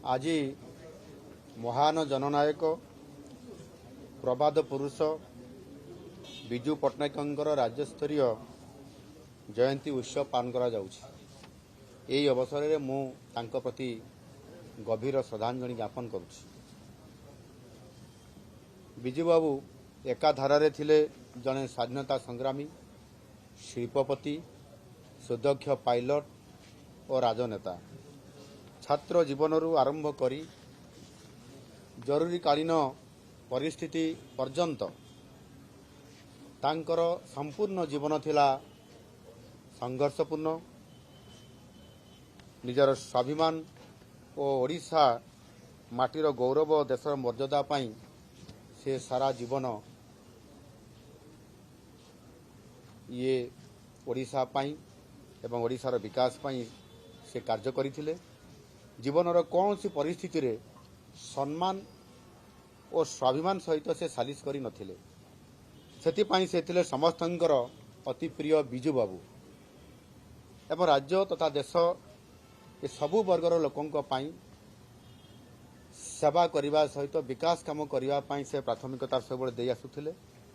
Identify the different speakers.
Speaker 1: आज महान जननायक प्रबाद पुरुष विजु पट्टनायक राज्यस्तरीय जयंती उत्सव पालन करा जाउछि। एही अवसर में मु तांको प्रति गभीर श्रद्धांजलि ज्ञापन करुछि। विजु बाबू एकाधारे थिले जड़े स्वाधीनता संग्रामी, शिल्पपति, सुदक्ष पायलट और राजनेता। छात्र जीवनरू आरंभ करी जरूरीकालीन परिस्थिति पर्यंत तांकर संपूर्ण जीवन थिला संघर्षपूर्ण। निजर स्वाभिमान और ओडिशा माटीर गौरव देशर मर्यादा पाई से सारा जीवन ये ओडिशा पाई एवं ओडिशार विकास पाई से कार्य करथिले। जीवनर कौन सी परिस्थिति रे सम्मान और स्वाभिमान सहित से सालिश करी नथिले। सेतिपाई से थिले समस्तंकर अति प्रिय विजु बाबू एवं राज्य तथा देश ए सबु वर्गर लोकंक पाई सेवा करने सहित विकास काम करने से प्राथमिकता सब दे आसुथिले।